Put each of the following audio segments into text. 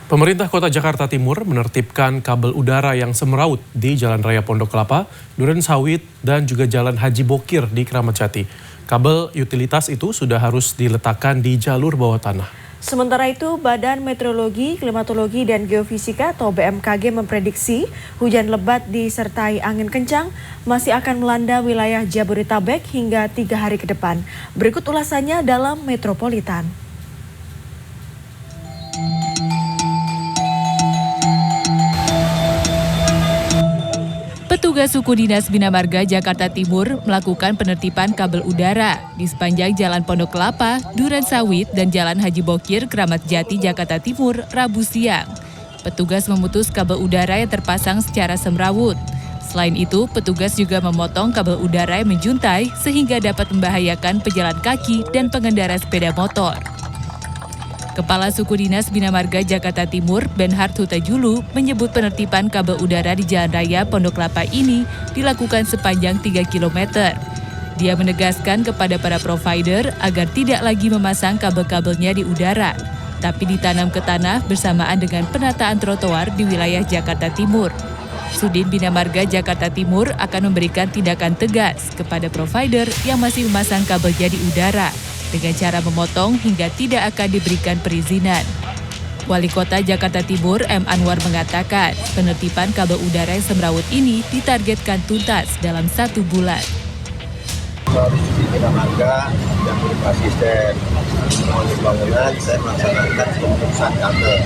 Pemerintah Kota Jakarta Timur menertibkan kabel udara yang semeraut di Jalan Raya Pondok Kelapa, Durensawit, dan juga Jalan Haji Bokir di Kramat Jati. Kabel utilitas itu sudah harus diletakkan di jalur bawah tanah. Sementara itu, Badan Meteorologi, Klimatologi, dan Geofisika atau BMKG memprediksi hujan lebat disertai angin kencang masih akan melanda wilayah Jabodetabek hingga 3 hari ke depan. Berikut ulasannya dalam Metropolitan. Petugas Suku Dinas Bina Marga Jakarta Timur melakukan penertiban kabel udara di sepanjang Jalan Pondok Kelapa, Durensawit, dan Jalan Haji Bokir, Kramat Jati, Jakarta Timur, Rabu siang. Petugas memutus kabel udara yang terpasang secara semrawut. Selain itu, petugas juga memotong kabel udara yang menjuntai sehingga dapat membahayakan pejalan kaki dan pengendara sepeda motor. Kepala Suku Dinas Bina Marga Jakarta Timur, Benhard Hutajulu, menyebut penertiban kabel udara di Jalan Raya Pondok Kelapa ini dilakukan sepanjang 3 km. Dia menegaskan kepada para provider agar tidak lagi memasang kabel-kabelnya di udara, tapi ditanam ke tanah bersamaan dengan penataan trotoar di wilayah Jakarta Timur. Sudin Bina Marga Jakarta Timur akan memberikan tindakan tegas kepada provider yang masih memasang kabelnya di udara, dengan cara memotong hingga tidak akan diberikan perizinan. Wali Kota Jakarta Timur M. Anwar mengatakan penertiban kabel udara yang semrawut ini ditargetkan tuntas dalam 1 bulan. Di Bina Marga yang berkonsisten membangun bangunan, saya melaksanakan pemutusan kabel,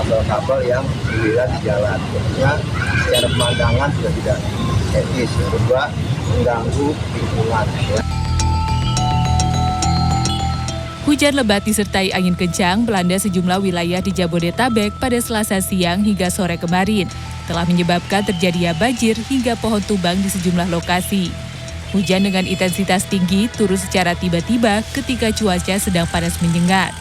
kabel-kabel yang berada di jalan. Tentunya secara pemandangan sudah tidak etis, kedua mengganggu lingkungan. Hujan lebat disertai angin kencang melanda sejumlah wilayah di Jabodetabek pada Selasa siang hingga sore kemarin, telah menyebabkan terjadinya banjir hingga pohon tumbang di sejumlah lokasi. Hujan dengan intensitas tinggi turun secara tiba-tiba ketika cuaca sedang panas menyengat.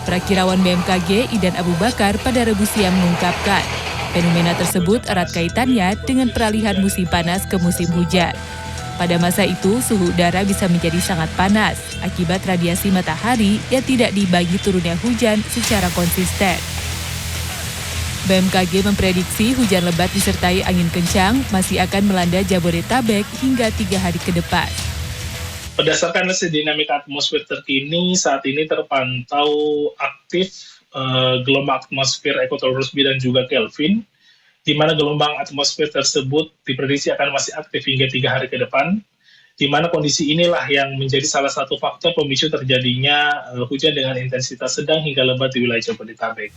Prakirawan BMKG Idan Abu Bakar pada Rabu siang mengungkapkan, fenomena tersebut erat kaitannya dengan peralihan musim panas ke musim hujan. Pada masa itu, suhu udara bisa menjadi sangat panas akibat radiasi matahari yang tidak diimbangi turunnya hujan secara konsisten. BMKG memprediksi hujan lebat disertai angin kencang masih akan melanda Jabodetabek hingga 3 hari ke depan. Berdasarkan hasil dinamika atmosfer terkini, saat ini terpantau aktif gelombang atmosfer Equatorus B dan juga Kelvin, di mana gelombang atmosfer tersebut diprediksi akan masih aktif hingga 3 hari ke depan, di mana kondisi inilah yang menjadi salah satu faktor pemicu terjadinya hujan dengan intensitas sedang hingga lebat di wilayah Jabodetabek.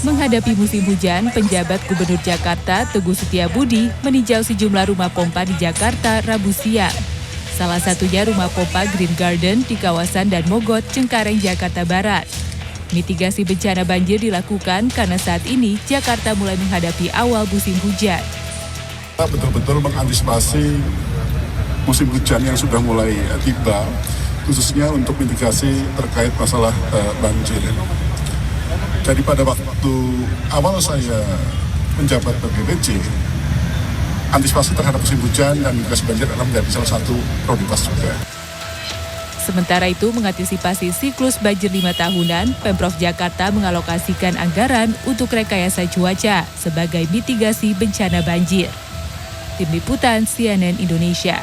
Menghadapi musim hujan, penjabat Gubernur Jakarta Teguh Setiabudi meninjau sejumlah rumah pompa di Jakarta Rabu siang. Salah satunya rumah pompa Green Garden di kawasan Dan Mogot, Cengkareng, Jakarta Barat. Mitigasi bencana banjir dilakukan karena saat ini Jakarta mulai menghadapi awal musim hujan. Kita betul-betul mengantisipasi musim hujan yang sudah mulai tiba, khususnya untuk mitigasi terkait masalah banjir. Jadi pada waktu awal saya menjabat BPJ, antisipasi terhadap musim hujan dan mitigasi banjir adalah menjadi salah satu prioritas juga. Sementara itu, mengantisipasi siklus banjir 5 tahunan, Pemprov Jakarta mengalokasikan anggaran untuk rekayasa cuaca sebagai mitigasi bencana banjir. Tim Liputan CNN Indonesia.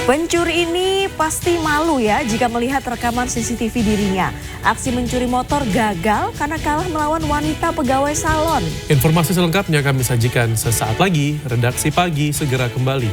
Pencuri ini pasti malu ya jika melihat rekaman CCTV dirinya. Aksi mencuri motor gagal karena kalah melawan wanita pegawai salon. Informasi selengkapnya kami sajikan sesaat lagi. Redaksi Pagi segera kembali.